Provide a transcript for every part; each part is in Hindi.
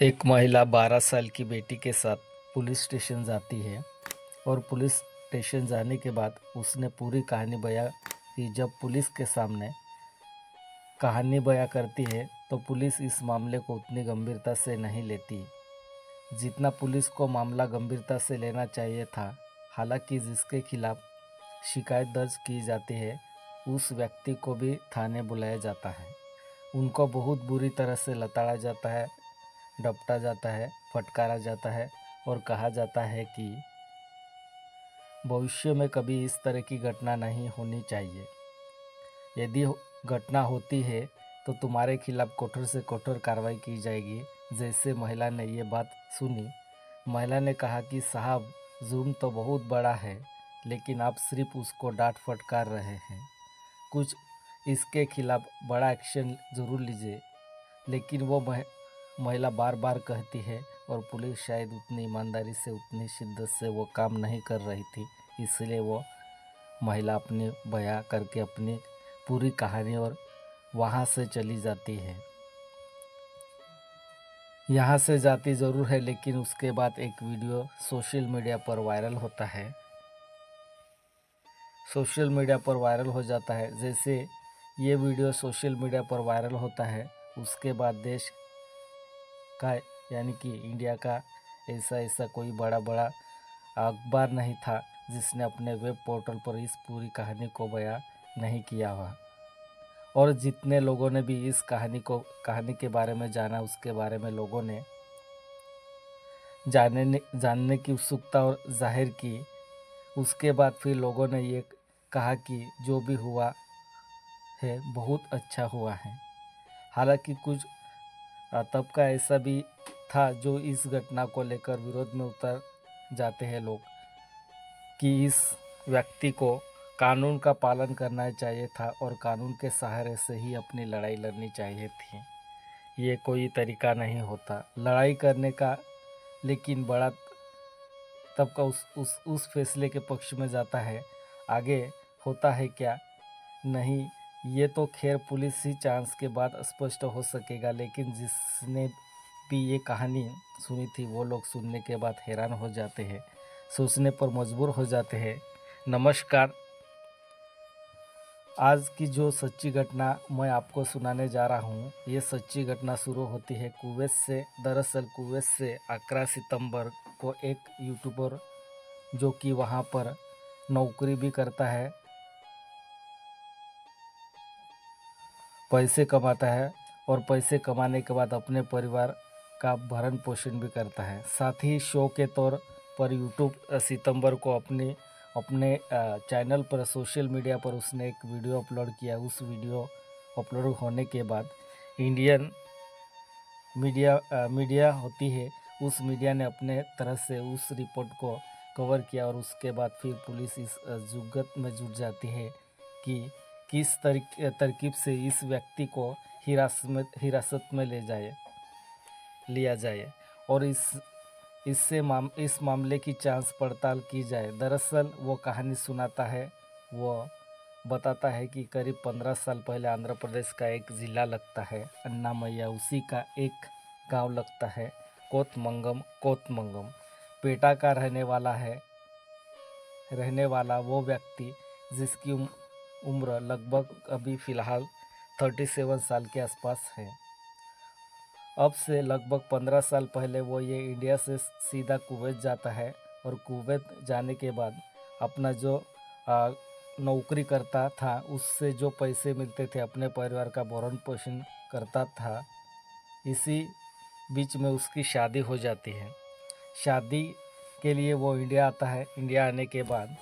एक महिला 12 साल की बेटी के साथ पुलिस स्टेशन जाती है और पुलिस स्टेशन जाने के बाद उसने पूरी कहानी बयां की। जब पुलिस के सामने कहानी बयां करती है तो पुलिस इस मामले को उतनी गंभीरता से नहीं लेती जितना पुलिस को मामला गंभीरता से लेना चाहिए था। हालांकि जिसके खिलाफ शिकायत दर्ज की जाती है उस व्यक्ति को भी थाने बुलाया जाता है। उनको बहुत बुरी तरह से लताड़ा जाता है, डपटा जाता है, फटकारा जाता है और कहा जाता है कि भविष्य में कभी इस तरह की घटना नहीं होनी चाहिए। यदि घटना होती है तो तुम्हारे खिलाफ कठोर से कठोर कार्रवाई की जाएगी। जैसे महिला ने ये बात सुनी, महिला ने कहा कि साहब, जुर्म तो बहुत बड़ा है लेकिन आप सिर्फ उसको डांट फटकार रहे हैं। कुछ इसके खिलाफ बड़ा एक्शन ज़रूर लीजिए। लेकिन वो महिला बार बार कहती है और पुलिस शायद उतनी ईमानदारी से, उतनी शिद्दत से वो काम नहीं कर रही थी, इसलिए वो महिला अपनी बयां करके अपनी पूरी कहानी और वहाँ से चली जाती है। यहाँ से जाती ज़रूर है लेकिन उसके बाद एक वीडियो सोशल मीडिया पर वायरल होता है। सोशल मीडिया पर वायरल हो जाता है। जैसे ये वीडियो सोशल मीडिया पर वायरल होता है उसके बाद देश का यानी कि इंडिया का ऐसा कोई बड़ा अखबार नहीं था जिसने अपने वेब पोर्टल पर इस पूरी कहानी को बयां नहीं किया हुआ। और जितने लोगों ने भी इस कहानी के बारे में जाना, उसके बारे में लोगों ने जानने की उत्सुकता और जाहिर की। उसके बाद फिर लोगों ने ये कहा कि जो भी हुआ है बहुत अच्छा हुआ है। हालांकि कुछ तबका ऐसा भी था जो इस घटना को लेकर विरोध में उतर जाते हैं लोग कि इस व्यक्ति को कानून का पालन करना चाहिए था और कानून के सहारे से ही अपनी लड़ाई लड़नी चाहिए थी। ये कोई तरीका नहीं होता लड़ाई करने का। लेकिन बड़ा तबका उस फैसले के पक्ष में जाता है। आगे होता है क्या नहीं, ये तो खैर पुलिस ही जांच के बाद स्पष्ट हो सकेगा। लेकिन जिसने भी ये कहानी सुनी थी वो लोग सुनने के बाद हैरान हो जाते हैं, सोचने पर मजबूर हो जाते हैं। नमस्कार, आज की जो सच्ची घटना मैं आपको सुनाने जा रहा हूँ, ये सच्ची घटना शुरू होती है कुवैत से। दरअसल कुवैत से 11 सितंबर को एक यूट्यूबर जो कि वहाँ पर नौकरी भी करता है, पैसे कमाता है और पैसे कमाने के बाद अपने परिवार का भरण पोषण भी करता है। साथ ही शो के तौर पर यूट्यूब सितंबर को अपने चैनल पर, सोशल मीडिया पर उसने एक वीडियो अपलोड किया। उस वीडियो अपलोड होने के बाद इंडियन मीडिया होती है, उस मीडिया ने अपने तरह से उस रिपोर्ट को कवर किया और उसके बाद फिर पुलिस इस जुगत में जुट जाती है कि किस तरकीब से इस व्यक्ति को हिरासत में लिया जाए और इस मामले की जांच पड़ताल की जाए। दरअसल वो कहानी सुनाता है, वो बताता है कि करीब 15 साल पहले आंध्र प्रदेश का एक ज़िला लगता है अन्नामय्या, उसी का एक गांव लगता है कोतमंगम। पेटा का रहने वाला वो व्यक्ति जिसकी उम्र लगभग अभी फ़िलहाल 37 साल के आसपास है। अब से लगभग 15 साल पहले वो ये इंडिया से सीधा कुवैत जाता है और कुवैत जाने के बाद अपना जो नौकरी करता था उससे जो पैसे मिलते थे अपने परिवार का भरण पोषण करता था। इसी बीच में उसकी शादी हो जाती है। शादी के लिए वो इंडिया आता है। इंडिया आने के बाद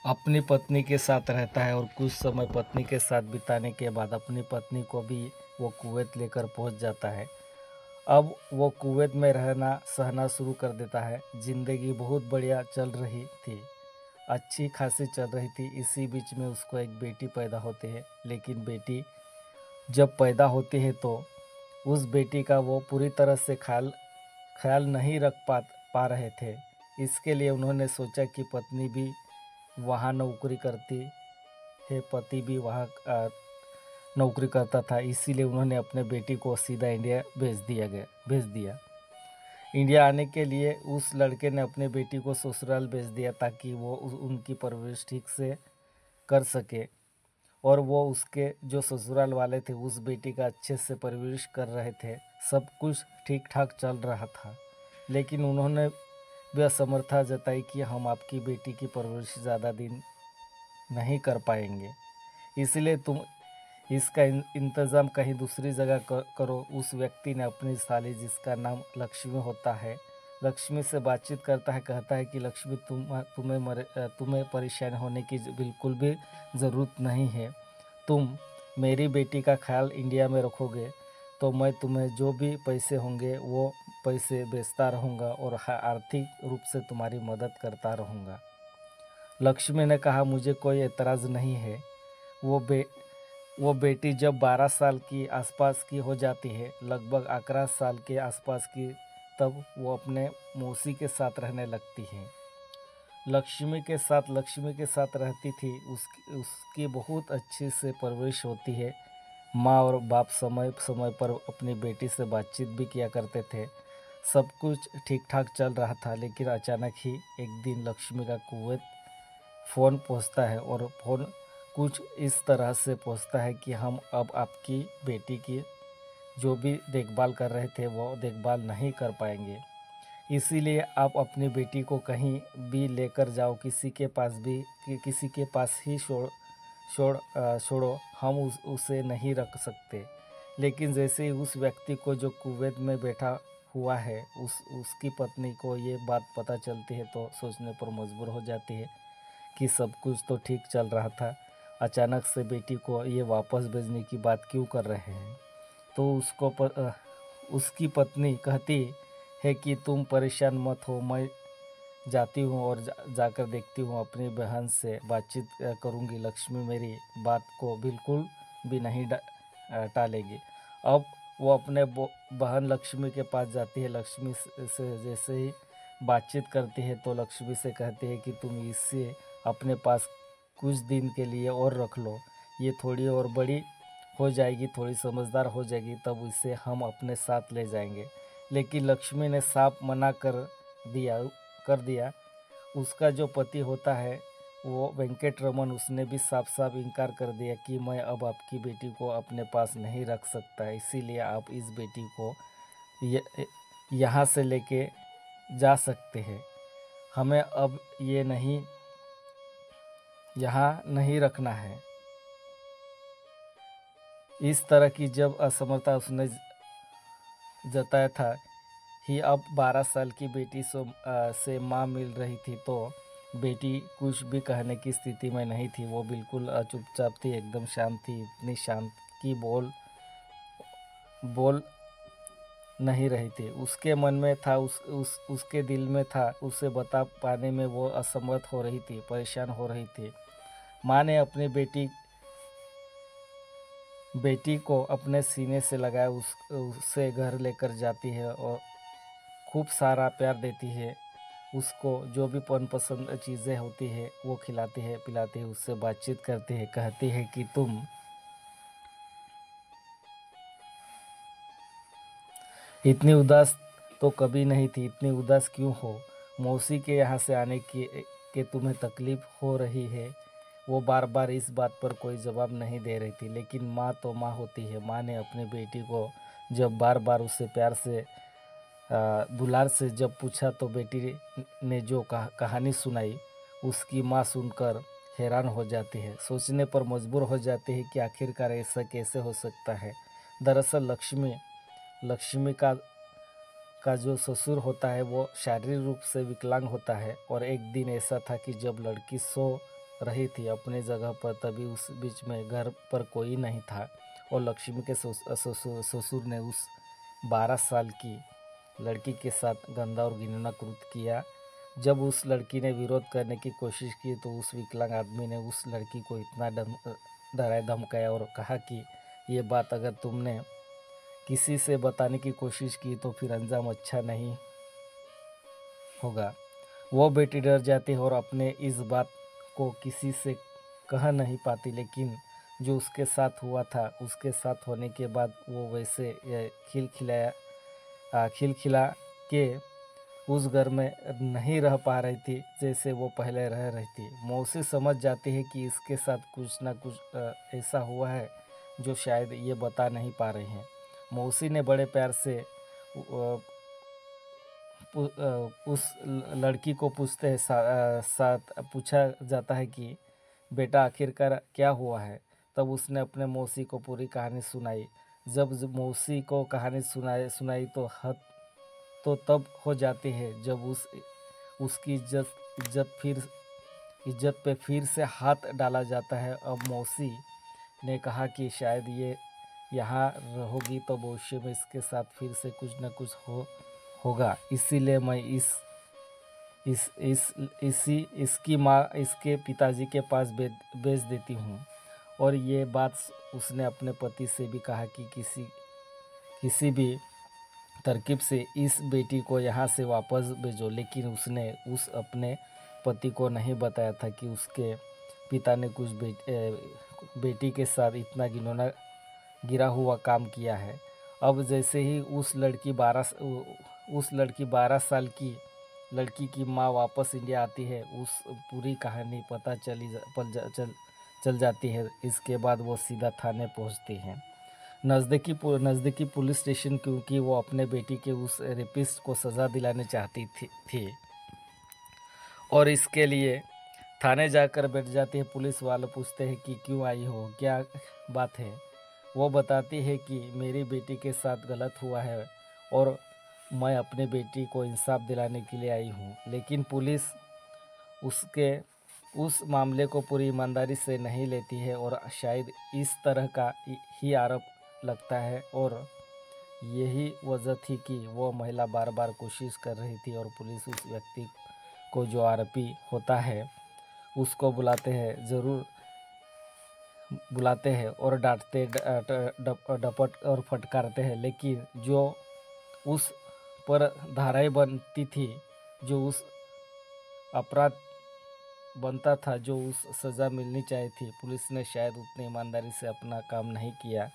अपनी पत्नी के साथ रहता है और कुछ समय पत्नी के साथ बिताने के बाद अपनी पत्नी को भी वो कुवैत लेकर पहुंच जाता है। अब वो कुवैत में रहना सहना शुरू कर देता है। ज़िंदगी बहुत बढ़िया चल रही थी, अच्छी खासी चल रही थी। इसी बीच में उसको एक बेटी पैदा होती है। लेकिन बेटी जब पैदा होती है तो उस बेटी का वो पूरी तरह से ख्याल नहीं रख पा रहे थे। इसके लिए उन्होंने सोचा कि पत्नी भी वहाँ नौकरी करती है, पति भी वहाँ नौकरी करता था, इसीलिए उन्होंने अपने बेटी को सीधा इंडिया भेज दिया। इंडिया आने के लिए उस लड़के ने अपने बेटी को ससुराल भेज दिया ताकि वो उनकी परवरिश ठीक से कर सके, और वो उसके जो ससुराल वाले थे उस बेटी का अच्छे से परवरिश कर रहे थे। सब कुछ ठीक ठाक चल रहा था, लेकिन उन्होंने भी असमर्थता जताई कि हम आपकी बेटी की परवरिश ज़्यादा दिन नहीं कर पाएंगे, इसलिए तुम इसका इंतज़ाम कहीं दूसरी जगह करो। उस व्यक्ति ने अपनी साली, जिसका नाम लक्ष्मी होता है, लक्ष्मी से बातचीत करता है। कहता है कि लक्ष्मी, तुम्हें परेशान होने की बिल्कुल भी ज़रूरत नहीं है। तुम मेरी बेटी का ख्याल इंडिया में रखोगे तो मैं तुम्हें जो भी पैसे होंगे वो पैसे भेजता रहूँगा और आर्थिक रूप से तुम्हारी मदद करता रहूँगा। लक्ष्मी ने कहा, मुझे कोई एतराज़ नहीं है। वो बेटी जब 12 साल की आसपास की हो जाती है, लगभग 11 साल के आसपास की, तब वो अपने मौसी के साथ रहने लगती है। लक्ष्मी के साथ रहती थी। उसकी बहुत अच्छी से परवरिश होती है। माँ और बाप समय समय पर अपनी बेटी से बातचीत भी किया करते थे। सब कुछ ठीक ठाक चल रहा था, लेकिन अचानक ही एक दिन लक्ष्मी का कुवैत फ़ोन पहुंचता है, और फ़ोन कुछ इस तरह से पहुंचता है कि हम अब आपकी बेटी की जो भी देखभाल कर रहे थे वो देखभाल नहीं कर पाएंगे, इसीलिए आप अपनी बेटी को कहीं भी लेकर जाओ, किसी के पास ही छोड़ो, हम उसे नहीं रख सकते। लेकिन जैसे ही उस व्यक्ति को जो कुवैत में बैठा हुआ है उसकी पत्नी को ये बात पता चलती है तो सोचने पर मजबूर हो जाती है कि सब कुछ तो ठीक चल रहा था, अचानक से बेटी को ये वापस भेजने की बात क्यों कर रहे हैं। तो उसकी पत्नी कहती है कि तुम परेशान मत हो, मैं जाती हूँ और जाकर देखती हूँ, अपनी बहन से बातचीत करूँगी। लक्ष्मी मेरी बात को बिल्कुल भी नहीं टालेगी। अब वो अपने बहन लक्ष्मी के पास जाती है। लक्ष्मी से जैसे ही बातचीत करती है तो लक्ष्मी से कहती है कि तुम इसे अपने पास कुछ दिन के लिए और रख लो, ये थोड़ी और बड़ी हो जाएगी, थोड़ी समझदार हो जाएगी, तब इसे हम अपने साथ ले जाएंगे। लेकिन लक्ष्मी ने साफ मना कर दिया। उसका जो पति होता है वो वेंकट रमन, उसने भी साफ साफ इनकार कर दिया कि मैं अब आपकी बेटी को अपने पास नहीं रख सकता, इसीलिए आप इस बेटी को यहाँ से लेके जा सकते हैं, हमें अब ये नहीं यहाँ नहीं रखना है। इस तरह की जब असमर्थता उसने जताया था ही, अब 12 साल की बेटी से माँ मिल रही थी तो बेटी कुछ भी कहने की स्थिति में नहीं थी। वो बिल्कुल चुपचाप थी, एकदम शांत थी, इतनी शांत कि बोल नहीं रही थी। उसके मन में था, उसके दिल में था, उसे बता पाने में वो असमर्थ हो रही थी, परेशान हो रही थी। माँ ने अपनी बेटी को अपने सीने से लगाया, उसे घर लेकर जाती है और खूब सारा प्यार देती है। उसको जो भी मनपसंद चीज़ें होती है वो खिलाती है, पिलाती है, उससे बातचीत करती है। कहती है कि तुम इतनी उदास तो कभी नहीं थी, इतनी उदास क्यों हो? मौसी के यहाँ से आने के तुम्हें तकलीफ़ हो रही है। वो बार बार इस बात पर कोई जवाब नहीं दे रही थी, लेकिन माँ तो माँ होती है। माँ ने अपनी बेटी को जब बार बार उससे प्यार से दुलार से जब पूछा तो बेटी ने जो कहानी सुनाई, उसकी माँ सुनकर हैरान हो जाती है, सोचने पर मजबूर हो जाती है कि आखिरकार ऐसा कैसे हो सकता है। दरअसल लक्ष्मी का जो ससुर होता है वो शारीरिक रूप से विकलांग होता है, और एक दिन ऐसा था कि जब लड़की सो रही थी अपने जगह पर, तभी उस बीच में घर पर कोई नहीं था और लक्ष्मी के ससुर ने उस 12 साल की लड़की के साथ गंदा और घिनौना कृत्य किया। जब उस लड़की ने विरोध करने की कोशिश की तो उस विकलांग आदमी ने उस लड़की को इतना डराया धमकाया और कहा कि ये बात अगर तुमने किसी से बताने की कोशिश की तो फिर अंजाम अच्छा नहीं होगा। वो बेटी डर जाती है और अपने इस बात को किसी से कह नहीं पाती, लेकिन जो उसके साथ हुआ था, उसके साथ होने के बाद वो वैसे खिलखिला के उस घर में नहीं रह पा रही थी जैसे वो पहले रह रही थी। मौसी समझ जाती है कि इसके साथ कुछ ना कुछ ऐसा हुआ है जो शायद ये बता नहीं पा रही हैं। मौसी ने बड़े प्यार से उस लड़की को साथ पूछा जाता है कि बेटा आखिरकार क्या हुआ है। तब उसने अपने मौसी को पूरी कहानी सुनाई। जब मौसी को कहानी सुनाई तो हद तो तब हो जाती है जब उसकी इज्जत पे फिर से हाथ डाला जाता है। अब मौसी ने कहा कि शायद ये यहाँ रहोगी तो भविष्य में इसके साथ फिर से कुछ न कुछ होगा, इसीलिए मैं इसकी माँ इसके पिताजी के पास भेज देती हूँ। और ये बात उसने अपने पति से भी कहा कि किसी भी तरकीब से इस बेटी को यहाँ से वापस भेजो, लेकिन उसने अपने पति को नहीं बताया था कि उसके पिता ने कुछ बेटी के साथ इतना घिनौना गिरा हुआ काम किया है। अब जैसे ही उस लड़की 12 साल की लड़की की माँ वापस इंडिया आती है, उस पूरी कहानी पता चल जाती है। इसके बाद वो सीधा थाने पहुंचती हैं, नज़दीकी पुलिस स्टेशन, क्योंकि वो अपने बेटी के उस रेपिस्ट को सज़ा दिलाने चाहती थी और इसके लिए थाने जाकर बैठ जाती है। पुलिस वाले पूछते हैं कि क्यों आई हो, क्या बात है। वो बताती है कि मेरी बेटी के साथ गलत हुआ है और मैं अपने बेटी को इंसाफ दिलाने के लिए आई हूँ। लेकिन पुलिस उस मामले को पूरी ईमानदारी से नहीं लेती है और शायद इस तरह का ही आरोप लगता है और यही वजह थी कि वो महिला बार बार कोशिश कर रही थी और पुलिस उस व्यक्ति को जो आरोपी होता है उसको बुलाते हैं और डांटते डपट और फटकारते हैं। लेकिन जो उस पर धाराएं बनती थी, जो उस अपराध बनता था, जो उस सज़ा मिलनी चाहिए थी, पुलिस ने शायद उतनी ईमानदारी से अपना काम नहीं किया।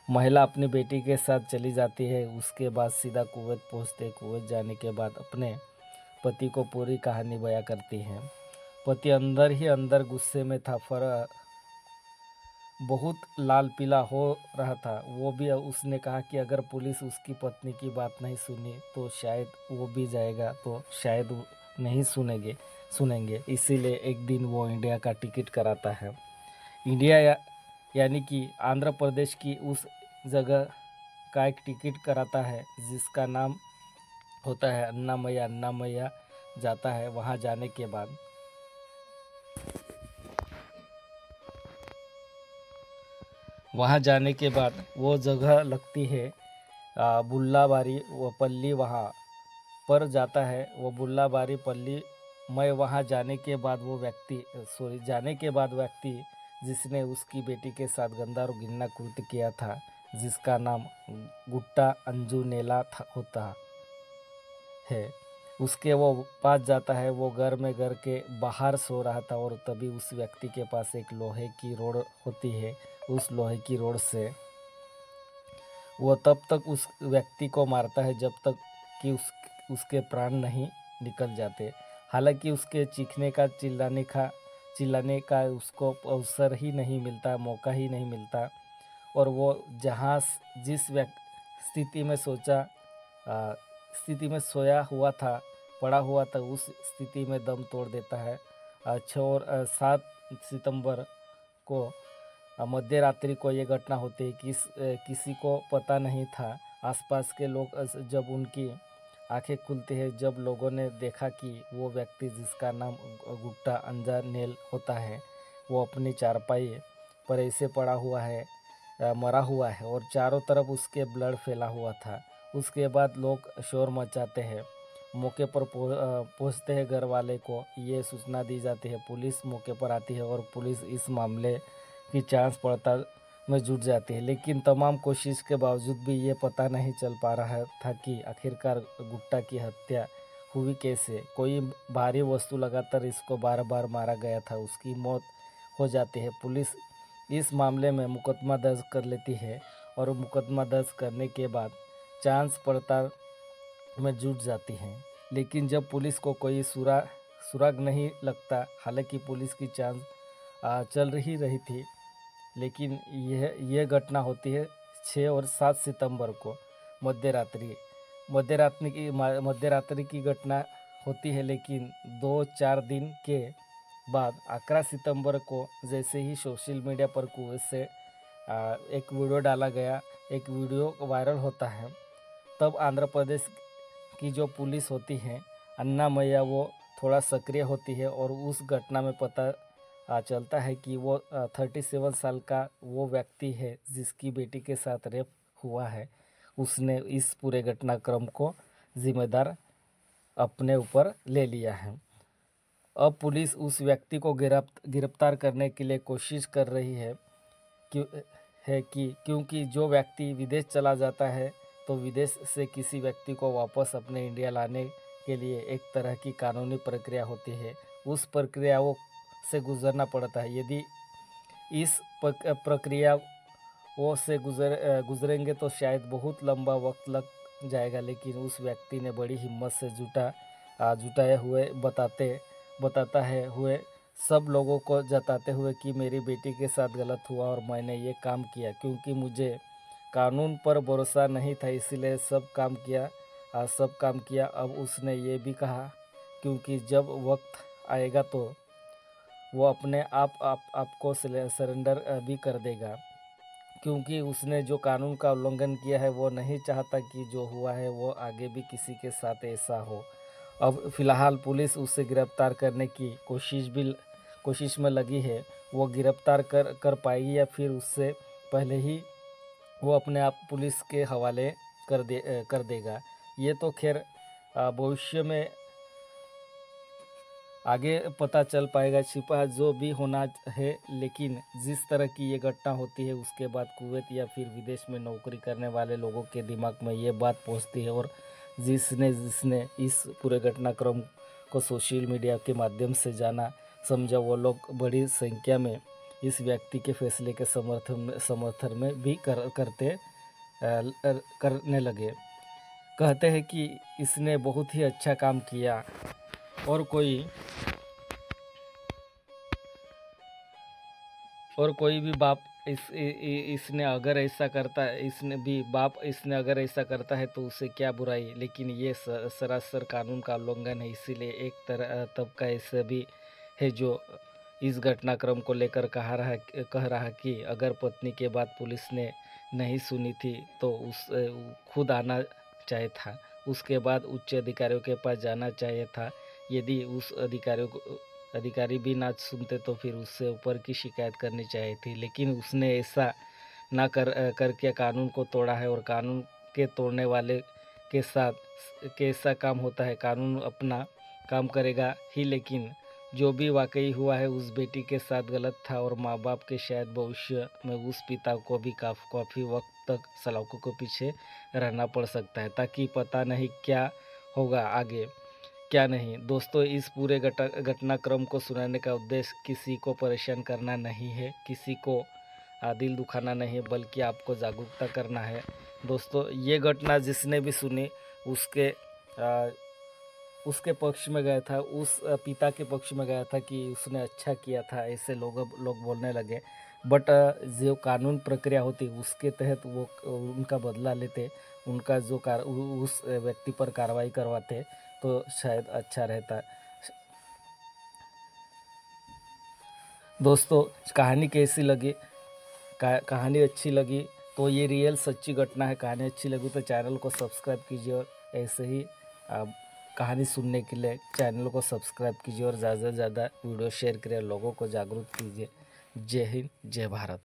महिला अपनी बेटी के साथ चली जाती है। उसके बाद सीधा कुवैत पहुंचते। कुवैत जाने के बाद अपने पति को पूरी कहानी बयां करती है। पति अंदर ही अंदर गुस्से में था, बहुत लाल पीला हो रहा था। वो भी उसने कहा कि अगर पुलिस उसकी पत्नी की बात नहीं सुनी तो शायद वो भी जाएगा, तो शायद वो नहीं सुनेंगे। इसीलिए एक दिन वो इंडिया का टिकट कराता है। इंडिया यानी कि आंध्र प्रदेश की उस जगह का एक टिकट कराता है जिसका नाम होता है अन्नामैया जाता है। वहाँ जाने के बाद वो जगह लगती है बुल्लाबारी वो पल्ली, वहाँ पर जाता है वो बुल्लाबारी पल्ली। मैं वहाँ जाने के बाद व्यक्ति जिसने उसकी बेटी के साथ गंदा और घिनौना कृत्य किया था, जिसका नाम गुट्टा अंजुनेला होता है, उसके वो पास जाता है। वो घर के बाहर सो रहा था और तभी उस व्यक्ति के पास एक लोहे की रोड होती है। उस लोहे की रोड से वो तब तक उस व्यक्ति को मारता है जब तक कि उसके प्राण नहीं निकल जाते। हालांकि उसके चिल्लाने का उसको अवसर ही नहीं मिलता, मौका ही नहीं मिलता। और वो जिस स्थिति में स्थिति में सोया हुआ था, पड़ा हुआ था, उस स्थिति में दम तोड़ देता है। 7 सितंबर को मध्य रात्रि को ये घटना होती है। किसी को पता नहीं था। आसपास के लोग जब उनकी आंखें खुलती है, जब लोगों ने देखा कि वो व्यक्ति जिसका नाम गुट्टा अंजानेल होता है, वो अपनी चारपाई पर ऐसे पड़ा हुआ है, मरा हुआ है और चारों तरफ उसके ब्लड फैला हुआ था। उसके बाद लोग शोर मचाते हैं। मौके पर पहुंचते हैं घर वाले को ये सूचना दी जाती है। पुलिस मौके पर आती है और पुलिस इस मामले की जांच पड़ताल में जुट जाती है। लेकिन तमाम कोशिश के बावजूद भी ये पता नहीं चल पा रहा था कि आखिरकार गुट्टा की हत्या हुई कैसे। कोई भारी वस्तु लगातार इसको बार बार मारा गया था। उसकी मौत हो जाती है। पुलिस इस मामले में मुकदमा दर्ज कर लेती है और मुकदमा दर्ज करने के बाद जांच पड़ताल में जुट जाती हैं। लेकिन जब पुलिस को कोई सुराग नहीं लगता, हालांकि पुलिस की जांच चल रही थी, लेकिन यह घटना होती है 6 और 7 सितंबर को मध्यरात्रि की घटना होती है। लेकिन 2-4 दिन के बाद 11 सितंबर को जैसे ही सोशल मीडिया पर कुएं से एक वीडियो डाला गया, एक वीडियो वायरल होता है, तब आंध्र प्रदेश की जो पुलिस होती है अन्नामय्या, वो थोड़ा सक्रिय होती है और उस घटना में पता चलता है कि वो 37 साल का वो व्यक्ति है जिसकी बेटी के साथ रेप हुआ है, उसने इस पूरे घटनाक्रम को जिम्मेदार अपने ऊपर ले लिया है। अब पुलिस उस व्यक्ति को गिरफ्तार करने के लिए कोशिश कर रही है क्योंकि जो व्यक्ति विदेश चला जाता है तो विदेश से किसी व्यक्ति को वापस अपने इंडिया लाने के लिए एक तरह की कानूनी प्रक्रिया होती है। उस प्रक्रियाओं से गुजरना पड़ता है। यदि इस प्रक्रियाओं से गुजरेंगे तो शायद बहुत लंबा वक्त लग जाएगा, लेकिन उस व्यक्ति ने बड़ी हिम्मत से जुटाए हुए सब लोगों को जताते हुए कि मेरी बेटी के साथ गलत हुआ और मैंने ये काम किया क्योंकि मुझे कानून पर भरोसा नहीं था, इसीलिए सब काम किया। अब उसने ये भी कहा क्योंकि जब वक्त आएगा तो वो अपने आपको सरेंडर भी कर देगा, क्योंकि उसने जो कानून का उल्लंघन किया है वो नहीं चाहता कि जो हुआ है वो आगे भी किसी के साथ ऐसा हो। अब फिलहाल पुलिस उसे गिरफ्तार करने की कोशिश में लगी है। वो गिरफ्तार कर पाएगी या फिर उससे पहले ही वो अपने आप पुलिस के हवाले कर देगा, ये तो खैर भविष्य में आगे पता चल पाएगा, छिपा जो भी होना है। लेकिन जिस तरह की ये घटना होती है उसके बाद कुवैत या फिर विदेश में नौकरी करने वाले लोगों के दिमाग में ये बात पहुंचती है और जिसने इस पूरे घटनाक्रम को सोशल मीडिया के माध्यम से जाना समझा, वो लोग बड़ी संख्या में इस व्यक्ति के फैसले के समर्थन में भी करने लगे। कहते हैं कि इसने बहुत ही अच्छा काम किया और कोई भी बाप इसने अगर ऐसा करता है तो उसे क्या बुराई, लेकिन ये सरासर कानून का उल्लंघन है। इसीलिए एक तबका ऐसा भी है जो इस घटनाक्रम को लेकर कह रहा कि अगर पत्नी के बाद पुलिस ने नहीं सुनी थी तो खुद आना चाहिए था, उसके बाद उच्च अधिकारियों के पास जाना चाहिए था। यदि उस अधिकारी भी ना सुनते तो फिर उससे ऊपर की शिकायत करनी चाहिए थी, लेकिन उसने ऐसा ना करके कानून को तोड़ा है। और कानून के तोड़ने वाले के साथ कैसा काम होता है, कानून अपना काम करेगा ही। लेकिन जो भी वाकई हुआ है उस बेटी के साथ गलत था और माँ बाप के शायद भविष्य में उस पिता को भी काफ़ी वक्त तक सलाखों के पीछे रहना पड़ सकता है, ताकि पता नहीं क्या होगा आगे क्या नहीं। दोस्तों, इस पूरे घटनाक्रम को सुनाने का उद्देश्य किसी को परेशान करना नहीं है, किसी को दिल दुखाना नहीं है, बल्कि आपको जागरूकता करना है। दोस्तों, ये घटना जिसने भी सुनी उसके पक्ष में गया था, उस पिता के पक्ष में गया था कि उसने अच्छा किया था, ऐसे लोग बोलने लगे। बट जो कानून प्रक्रिया होती उसके तहत वो उनका बदला लेते, उनका जो उस व्यक्ति पर कार्रवाई करवाते तो शायद अच्छा रहता। दोस्तों, कहानी कैसी लगी? कहानी अच्छी लगी तो ये रियल सच्ची घटना है। कहानी अच्छी लगी तो चैनल को सब्सक्राइब कीजिए और ऐसे ही कहानी सुनने के लिए चैनल को सब्सक्राइब कीजिए और ज़्यादा से ज़्यादा वीडियो शेयर करिए, लोगों को जागरूक कीजिए। जय हिंद, जय भारत।